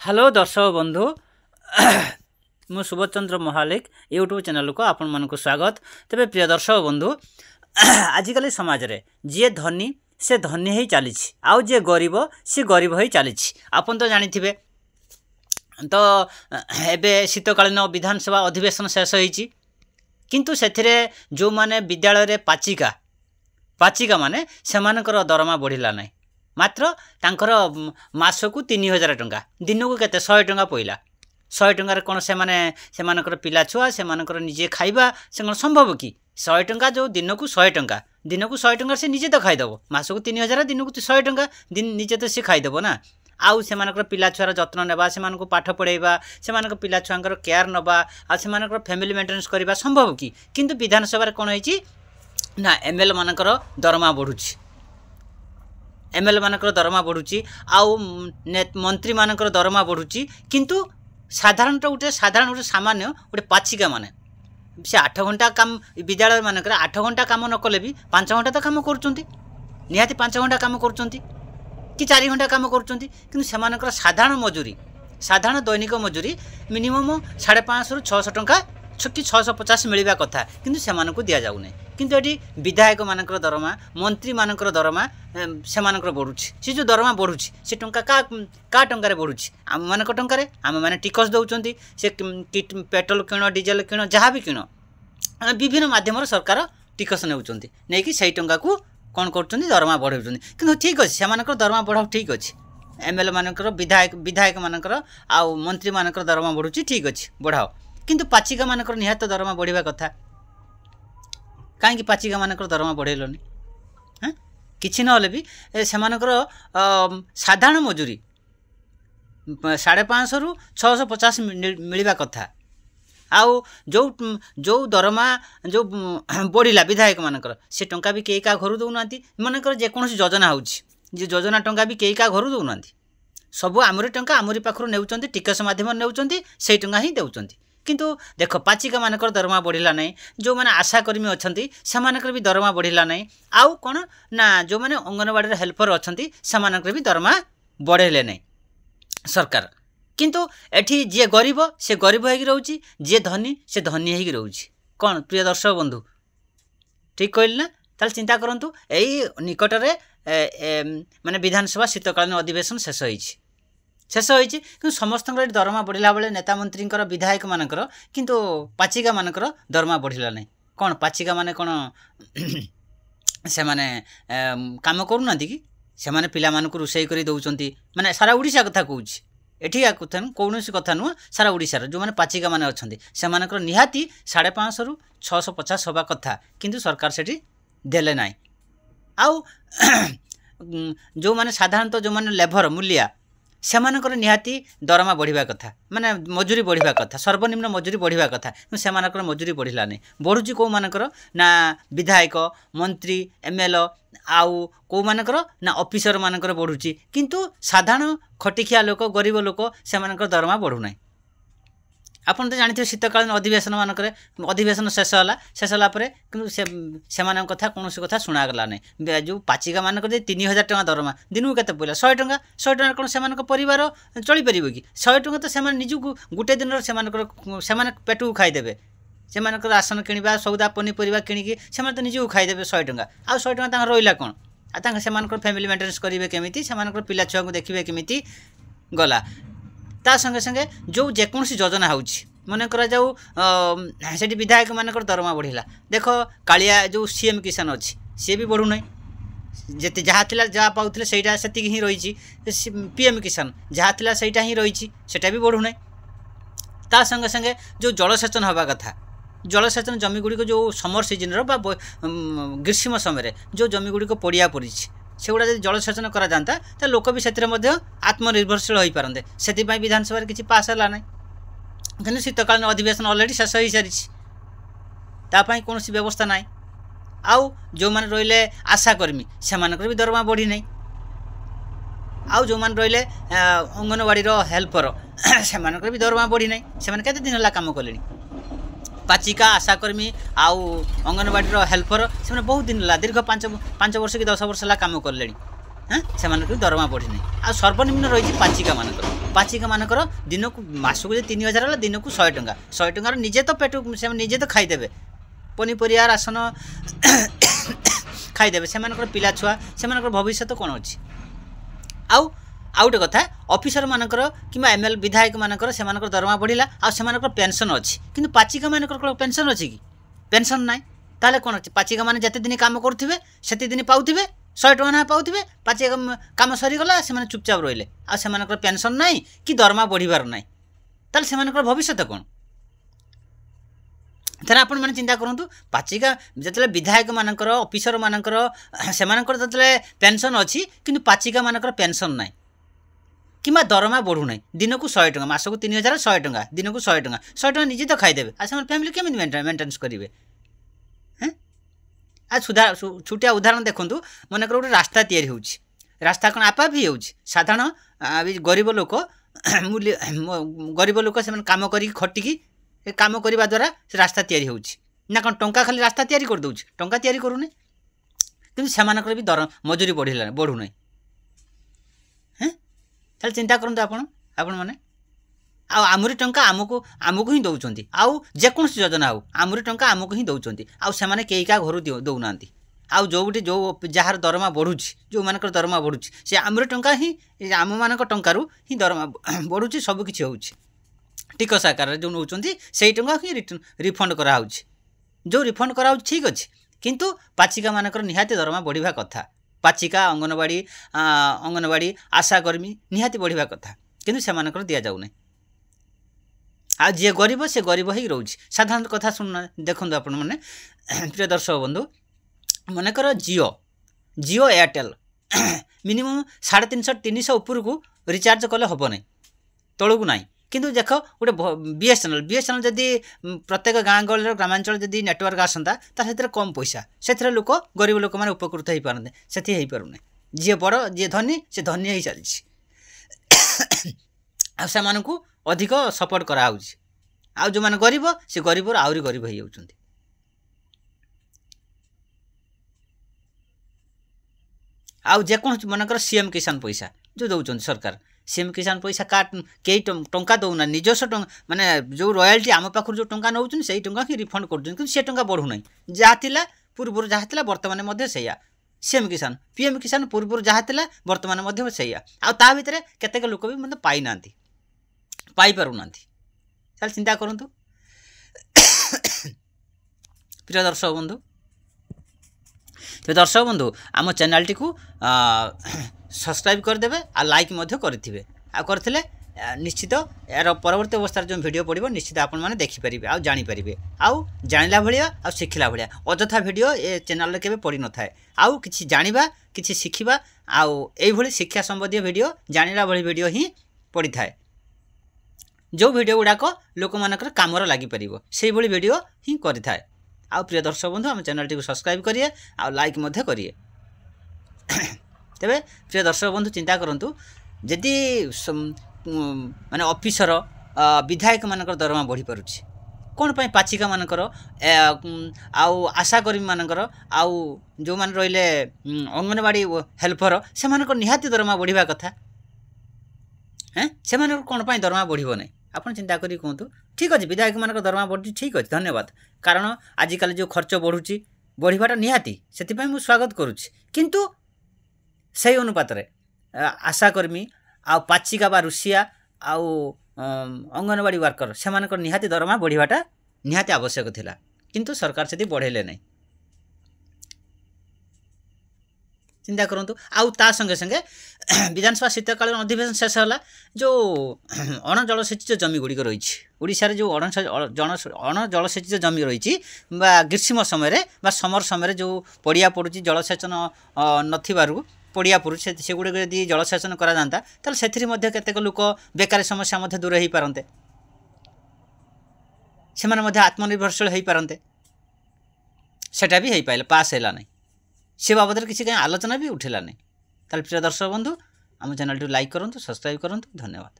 Hello दर्शक बंधु मु सुबोध चंद्र महालिक यूट्यूब चैनल को आपण मन को स्वागत। तेरे प्रिय दर्शक बंधु आजिकल समाज रे जी धनी से धनी ही चली आउ जे गरीब सी गरीब ही चली आपन तो जानी थे। तो एबे शीतकालीन विधानसभा अधिवेशन शेष होईची किंतु सेथिरे जो माने विद्यालय रे पाचिका माने सेमानकर दरमा बढ़िला नहीं मात्र तांकर मासकू 3000 टंका दिन को केते 100 टंका पइला 100 टंका कौन से पिला छुआ से निजे खाइबा से कौन संभव कि 100 टंका जो दिन को 100 टंका से निजे तो खाईदेव मासकू 3000 दिन को 100 टंका दिन निजे तो सी खाईदेव ना आउ से पिला छुआर जत्न नेबा से पाठ पढ़ेबा से पिला छुआंकर केयर नबा आ से फैमिली मेंटेनेंस करबा संभव कि किंतु विधानसभा कौन होईची ना एमएलए मानकर दरमा बढ़ुची एमएलए मानकर दरमा बढ़ुची आउ मंत्री मानकर दरमा बढ़ुची किंतु साधारण गोटे सामान्य गोटे पाचिका माने से 8 घंटा काम विद्यालय मानकर 8 घंटा काम न कले भी 5 घंटा तो काम करुँच निहाती 5 घंटा काम करुँच कि 4 घंटा काम करुँच किंतु सेमानकर साधारण दैनिक मजूरी मिनिमम 550 रु 600 टंका कि 650 मिलवा कथा किंतु सेमानकु दिया जाउने किंतु एटी विधायक मानकर दरमा मंत्री मानकर दरमा सेमानकर बढ़ुछि से जो दरमा बढ़ुछि से टंका का टंका बढ़ुछि आम मानक टंका आम मैंने टिकस दौरान से पेट्रोल किण डीजेल किण जहाँ भी किण विभिन्न माध्यम सरकार टिकस नेउछन्ति नै कि सही टंका को कौन कर दरमा बढ़ाउछन्ति किंतु ठीक अछि सेमानकर दरमा बढ़ाउ ठीक अछि एमएलए मानकर विधायक मानकर आउ मंत्री मानकर दरमा बढ़ुछि ठीक अछि बढ़ाओ किंतु पाचिका मानकर निहात दरमा बढ़िया कथा कहीं पाचिका मानकर दरमा बढ़ेलनि हाँ किछि न भी सेमानकर साधारण मजूरी 550 रु 650 मिलवा कथा आउ जो दरमा जो बढ़िला विधायक मानकर से टंका भी कई का घर दौना मानकर जेकोसी योजना होची जे योजना टंका भी कई का घर दौना सबू आमरी टंका आमरी पाखर नेउचंती टिकस माध्यम नेउचंती से टंका ही देउचंती किंतु देख पाचिका मानकर दरमा बढ़िला नहीं जो माने आशाकर्मी अच्छी से भी दरमा बढ़िला नहीं आउ कौन ना जो माने अंगनवाड़ी हेल्पर अच्छा से भी दरमा बढ़ेले नहीं सरकार किंतु एठी जे गरीब से गरीब होगी रोची जे धनी से धनी होगी रोची कौन प्रिय दर्शक बंधु ठीक कहली ना ताल चिंता करंतु एई निकटरे माने विधानसभा शीतकालीन अधिवेशन शेष होईची कि समस्त दरमा बढ़िला बेले नेता मंत्री विधायक मानकर किंतु पाचिका मानकर दरमा बढ़िला नहीं कौन पाचिका माने कौन से माने काम करूना कि से माने पिला मानक रोषे कर दौरान माने सारा ओडिशा कथा कहूँ एठी कौन कथा नुह सारा ओडिशार जो माने पाचिका माने अच्छे से निहाती 550 रु 650 हवा कथा किंतु सरकार सेठी देले नाई आउ जो माने साधारणतः जो माने लेबर मूलिया सेमानकर निहाती दरमा बढ़िया कथा माने मजूरी बढ़िया कथा सर्वनिम्न मजूरी बढ़िया कथा सेमानकर मजूरी बढ़िला नहीं बढ़ुची कौ मानकर ना विधायक मंत्री एमएलए आउ कौ मानकर ना ऑफिसर मानकर बढ़ुची किंतु साधारण खटिखिया लोक गरीब लोक सेमानकर दरमा बढ़ुना आपन तो जानते शीतकालीन अधिवेशन मानक अधिवेशन शेष होला कि कथा कौन कथा शुणागला नहीं जो पाचिका मानक 3000 टंका दरमा दिन को केते पइला 100 टंका कौन से परिवार चली पार कि 100 टंका तो से निजक गोटे दिन से पेटू खाईदेवे से राशन किणवा सौदा पनीपरिया किणिकी से तो निजक खाईदेवे 100 टंका आ 100 टंका रहा कौन आ फैमिली मेंटेनेंस करेंगे केमिति से पिला छुआ को देखिए केमिति गला ता संगे संगे जो जेकोसी योजना होची मन करा जाऊ से विधायक मानकर दरमा बढ़िला देख कालिया जो सीएम किसान अच्छी सी भी बढ़ू नहीं जिते जहाँ थिला जहाँ पाउथिले सेटा सेतिक ही रही पीएम किसान जहाँ थिला सेटा ही रही सेटा भी बढ़ू नहीं ता संगे संगे जो जलसेचन हवा कथा जलसेचन जमी गुड़ी जो समर सीजन ग्रीष्म समय जो जमी गुड़ी पड़िया पड़ी से गुड़ा जलसेचन करा जाता तो लोक भी से आत्मनिर्भरशील हो पारते से विधानसभा किसी पास है ना कि शीतकालीन अधिवेशन अलरेडी शेष हो सारी तापाई कौन व्यवस्था ना आउ जो मैंने रहिले आशाकर्मी से भी दरमा बढ़ी नहीं आउ जो मैंने रहिले अंगनवाड़ी हेल्पर से भी दरमा बढ़ी नहीं से केते दिन है कम कले पाचिका आशाकर्मी आउ अंगनवाड़ी हेल्पर से बहुत दिन है दीर्घ 5 वर्ष कि 10 वर्ष है कम कले ସେମାନଙ୍କୁ ଦରମା ବଢ଼ିନି। ଆଉ ସର୍ବନିମ୍ନ ରହିଛି ପାଚିକା ମାନଙ୍କର ଦିନକୁ ମାସକୁ ଯଦି 3000 ହେଲା ଦିନକୁ 100 ଟଙ୍କା। 100 ଟଙ୍କାର ନିଜେ ତ ପେଟ ସେମାନେ ନିଜେ ତ ଖାଇଦେବେ, ପନିପରିବା ରାସନ ଖାଇଦେବେ, ସେମାନଙ୍କର ପିଲା ଛୁଆ ସେମାନଙ୍କର ଭବିଷ୍ୟତ କ'ଣ ଅଛି। ଆଉ ଗୋଟେ କଥା, ଅଫିସର ମାନଙ୍କର କିମ୍ବା ML ବିଧାୟକ ମାନଙ୍କର ସେମାନଙ୍କର ଦରମା ବଢ଼ିଲା, ଆଉ ସେମାନଙ୍କର ପେନ୍ସନ୍ ଅଛି, କିନ୍ତୁ ପାଚିକା ମାନଙ୍କର କ'ଣ ପେନ୍ସନ୍ ଅଛି କି? ପେନ୍ସନ୍ ନାହିଁ। ତାହେଲେ କ'ଣ ଅଛି? ପାଚିକା ମାନେ ଯେତେ ଦିନ କାମ କରୁଥିବେ ସେତେ ଦିନ ପାଉଥିବେ, 100 ଟଙ୍କା ନା ପାଉଥିବେ। ପାଚିକା କାମ ସରିଗଲା, ସେମାନେ ଚୁପଚାପ ରହିଲେ, ଆଉ ସେମାନଙ୍କର ପେନ୍ସନ୍ ନାହିଁ କି ଦରମା ବଢ଼ିବାର ନାହିଁ। ତାହେଲେ ସେମାନଙ୍କର ଭବିଷ୍ୟତ କ'ଣ? ତାହେଲେ ଆପଣମାନେ ଚିନ୍ତା କରନ୍ତୁ, ପାଚିକା ଯେତେବେଳେ ବିଧାୟକ ମାନଙ୍କର ଅଫିସର ମାନଙ୍କର ସେମାନଙ୍କର ଯେତେବେଳେ ପେନ୍ସନ୍ ଅଛି, କିନ୍ତୁ ପାଚିକା ମାନଙ୍କର ପେନ୍ସନ୍ ନାହିଁ କିମ୍ବା ଦରମା ବଢ଼ୁନାହିଁ। ଦିନକୁ 100 ଟଙ୍କା, ମାସକୁ 3000, 100 ଟଙ୍କା, ଦିନକୁ 100 ଟଙ୍କା। 100 ଟଙ୍କା ନିଜେ ତ ଖାଇଦେବେ, ଆଉ ସେମାନେ ଫ୍ୟାମିଲି କେମିତି ମେଣ୍ଟେନାନ୍ସ କରିବେ? ଛୋଟିଆ ଉଦାହରଣ ଦେଖନ୍ତୁ, ମନେକର ଗୋଟେ ରାସ୍ତା ତିଆରି ହେଉଛି, ରାସ୍ତା କ'ଣ ଆପେ ଆପେ ହେଇଯାଉଛି? ସାଧାରଣ ଗରିବ ଲୋକ ସେମାନେ କାମ କରିକି ଖଟିକି କାମ କରିବା ଦ୍ୱାରା ସେ ରାସ୍ତା ତିଆରି ହେଉଛି ନା କ'ଣ? ଟଙ୍କା ଖାଲି ରାସ୍ତା ତିଆରି କରିଦେଉଛି? ଟଙ୍କା ତିଆରି କରୁନି, କିନ୍ତୁ ସେମାନଙ୍କର ବି ମଜୁରୀ ବଢ଼ୁନାହିଁ। ତାହେଲେ ଚିନ୍ତା କରନ୍ତୁ ଆପଣମାନେ। ଆଉ ଆମରି ଟଙ୍କା ଆମକୁ ହିଁ ଦେଉଛନ୍ତି, ଆଉ ଯେକୌଣସି ଯୋଜନା ହେଉ ଆମରି ଟଙ୍କା ଆମକୁ ହିଁ ଦେଉଛନ୍ତି, ଆଉ ସେମାନେ କେହି କାହା ଘରୁ ଦେଉନାହାନ୍ତି। ଆଉ ଯାହାର ଦରମା ବଢ଼ୁଛି, ଯେଉଁମାନଙ୍କର ଦରମା ବଢ଼ୁଛି, ସେ ଆମରି ଟଙ୍କା ହିଁ, ଆମମାନଙ୍କ ଟଙ୍କାରୁ ହିଁ ଦରମା ବଢ଼ୁଛି, ସବୁକିଛି ହେଉଛି। ଟିକସ ଆକାରରେ ଯେଉଁ ନେଉଛନ୍ତି ସେଇ ଟଙ୍କା ହିଁ ରିଫଣ୍ଡ କରାହେଉଛି। ଯେଉଁ ରିଫଣ୍ଡ କରାହେଉଛି ଠିକ୍ ଅଛି, କିନ୍ତୁ ପାଚିକା ମାନଙ୍କର ନିହାତି ଦରମା ବଢ଼ିବା କଥା। ପାଚିକା, ଅଙ୍ଗନବାଡ଼ି, ଆଶାକର୍ମୀ ନିହାତି ବଢ଼ିବା କଥା, କିନ୍ତୁ ସେମାନଙ୍କର ଦିଆଯାଉନାହିଁ। ଆଉ ଯିଏ ଗରିବ ସେ ଗରିବ ହେଇ ରହୁଛି। ସାଧାରଣ କଥା ଦେଖନ୍ତୁ ଆପଣମାନେ, ପ୍ରିୟ ଦର୍ଶକ ବନ୍ଧୁ, ମନେକର ଜିଓ ଏୟାରଟେଲ୍ ମିନିମମ୍ 350 ଉପରକୁ ରିଚାର୍ଜ କଲେ ହେବ ନାହିଁ, ତଳକୁ ନାହିଁ। କିନ୍ତୁ ଦେଖ ଗୋଟେ BSNL ଯଦି ପ୍ରତ୍ୟେକ ଗାଁ ଗହଳିର ଗ୍ରାମାଞ୍ଚଳ ଯଦି ନେଟୱାର୍କ ଆସନ୍ତା, ତାହେଲେ ସେଥିରେ କମ୍ ପଇସା, ସେଥିରେ ଗରିବ ଲୋକମାନେ ଉପକୃତ ହେଇପାରନ୍ତେ। ସେଠି ହେଇପାରୁନାହିଁ। ଯିଏ ବଡ଼, ଯିଏ ଧନୀ, ସେ ଧନୀ ହେଇ ଚାଲିଛି, ଆଉ ସେମାନଙ୍କୁ ଅଧିକ ସପୋର୍ଟ କରାହେଉଛି। ଆଉ ଯେଉଁମାନେ ଗରିବ, ସେ ଗରିବରୁ ଆହୁରି ଗରିବ ହେଇଯାଉଛନ୍ତି। ଆଉ ଯେକୌଣସି ମନେକର CM କିଷାନ ପଇସା ଯେଉଁ ଦେଉଛନ୍ତି ସରକାର, CM କିଷାନ ପଇସା କେହି ଟଙ୍କା ଦେଉନାହାନ୍ତି। ନିଜସ୍ୱ ଟଙ୍କା ମାନେ ଯେଉଁ ରୟାଲ୍ଟି ଆମ ପାଖରୁ ଯେଉଁ ଟଙ୍କା ନେଉଛନ୍ତି ସେଇ ଟଙ୍କା ହିଁ ରିଫଣ୍ଡ କରୁଛନ୍ତି, କିନ୍ତୁ ସେ ଟଙ୍କା ବଢ଼ୁନାହିଁ। ଯାହା ଥିଲା ପୂର୍ବରୁ ଯାହା ଥିଲା ବର୍ତ୍ତମାନ ମଧ୍ୟ ସେଇଆ। CM କିଷାନ, PM କିଷାନ ପୂର୍ବରୁ ଯାହା ଥିଲା ବର୍ତ୍ତମାନ ମଧ୍ୟ ସେଇଆ। ଆଉ ତା ଭିତରେ କେତେକ ଲୋକ ବି ମଧ୍ୟ ପାଇପାରୁନାହାନ୍ତି। ତାହେଲେ ଚିନ୍ତା କରନ୍ତୁ ପ୍ରିୟ ଦର୍ଶକ ବନ୍ଧୁ, ଆମ ଚ୍ୟାନେଲଟିକୁ ସବସ୍କ୍ରାଇବ୍ କରିଦେବେ, ଆଉ ଲାଇକ୍ ମଧ୍ୟ କରିଥିବେ। ଆଉ କରିଥିଲେ ନିଶ୍ଚିତ ଏହାର ପରବର୍ତ୍ତୀ ଅବସ୍ଥାରେ ଯେଉଁ ଭିଡ଼ିଓ ପଡ଼ିବ ନିଶ୍ଚିତ ଆପଣମାନେ ଦେଖିପାରିବେ ଆଉ ଜାଣିପାରିବେ। ଆଉ ଜାଣିଲା ଭଳିଆ ଆଉ ଶିଖିଲା ଭଳିଆ ଅଯଥା ଭିଡ଼ିଓ ଏ ଚ୍ୟାନେଲରେ କେବେ ପଡ଼ିନଥାଏ। ଆଉ କିଛି ଜାଣିବା, କିଛି ଶିଖିବା, ଆଉ ଏଇଭଳି ଶିକ୍ଷା ସମ୍ବନ୍ଧୀୟ ଭିଡ଼ିଓ, ଜାଣିଲା ଭଳି ଭିଡ଼ିଓ ହିଁ ପଡ଼ିଥାଏ। ଯେଉଁ ଭିଡ଼ିଓ ଗୁଡ଼ାକ ଲୋକମାନଙ୍କର କାମରେ ଲାଗିପାରିବ ସେଇଭଳି ଭିଡ଼ିଓ ହିଁ କରିଥାଏ। ଆଉ ପ୍ରିୟ ଦର୍ଶକ ବନ୍ଧୁ, ଆମ ଚ୍ୟାନେଲଟିକୁ ସବସ୍କ୍ରାଇବ୍ କରିବେ ଆଉ ଲାଇକ୍ ମଧ୍ୟ କରିବେ। ତେବେ ପ୍ରିୟ ଦର୍ଶକ ବନ୍ଧୁ, ଚିନ୍ତା କରନ୍ତୁ, ଯଦି ମାନେ ଅଫିସର ବିଧାୟକମାନଙ୍କର ଦରମା ବଢ଼ିପାରୁଛି, କ'ଣ ପାଇଁ ପାଚିକାମାନଙ୍କର ଆଉ ଆଶାକର୍ମୀମାନଙ୍କର ଆଉ ଯେଉଁମାନେ ରହିଲେ ଅଙ୍ଗନବାଡ଼ି ହେଲ୍ପର ସେମାନଙ୍କର ନିହାତି ଦରମା ବଢ଼ିବା କଥା? ସେମାନଙ୍କର କ'ଣ ପାଇଁ ଦରମା ବଢ଼ିବ ନାହିଁ? ଆପଣ ଚିନ୍ତା କରି କୁହନ୍ତୁ। ଠିକ୍ ଅଛି, ବିଧାୟକମାନଙ୍କର ଦରମା ବଢ଼ୁଛି, ଠିକ୍ ଅଛି, ଧନ୍ୟବାଦ। କାରଣ ଆଜିକାଲି ଯେଉଁ ଖର୍ଚ୍ଚ ବଢ଼ିବାଟା ନିହାତି, ସେଥିପାଇଁ ମୁଁ ସ୍ୱାଗତ କରୁଛି। କିନ୍ତୁ ସେହି ଅନୁପାତରେ ଆଶାକର୍ମୀ ଆଉ ପାଚିକା ବା ରୁଷିଆ ଆଉ ଅଙ୍ଗନବାଡ଼ି ୱାର୍କର ସେମାନଙ୍କର ନିହାତି ଦରମା ବଢ଼ିବାଟା ନିହାତି ଆବଶ୍ୟକ ଥିଲା, କିନ୍ତୁ ସରକାର ସେଠି ବଢ଼େଇଲେ ନାହିଁ। ଚିନ୍ତା କରନ୍ତୁ। ଆଉ ତା ସଙ୍ଗେ ସଙ୍ଗେ ବିଧାନସଭା ଶୀତକାଳୀନ ଅଧିବେଶନ ଶେଷ ହେଲା, ଯେଉଁ ଅଣଜଳସେଚିତ ଜମିଗୁଡ଼ିକ ରହିଛି ଓଡ଼ିଶାରେ, ଯେଉଁ ଅଣଜଳସେଚିତ ଜମି ରହିଛି ବା ଗ୍ରୀଷ୍ମ ସମୟରେ ବା ସମର ସମୟରେ ଯେଉଁ ପଡ଼ିଆ ପଡ଼ୁଛି, ଜଳସେଚନ ନଥିବାରୁ ପଡ଼ିଆ ପଡ଼ୁଛି, ସେଗୁଡ଼ିକ ଯଦି ଜଳସେଚନ କରାଯାଆନ୍ତା ତାହେଲେ ସେଥିରେ ମଧ୍ୟ କେତେକ ଲୋକ ବେକାରୀ ସମସ୍ୟା ମଧ୍ୟ ଦୂର ହୋଇପାରନ୍ତେ, ସେମାନେ ମଧ୍ୟ ଆତ୍ମନିର୍ଭରଶୀଳ ହୋଇପାରନ୍ତେ। ସେଟା ବି ହେଇପାରିଲା, ପାସ୍ ହେଲା ନାହିଁ। ସେ ବାବଦରେ କିଛି କାହିଁ ଆଲୋଚନା ବି ଉଠିଲା ନାହିଁ। ତାହେଲେ ପ୍ରିୟ ଦର୍ଶକ ବନ୍ଧୁ, ଆମ ଚ୍ୟାନେଲଟିକୁ ଲାଇକ୍ କରନ୍ତୁ, ସବସ୍କ୍ରାଇବ୍ କରନ୍ତୁ। ଧନ୍ୟବାଦ।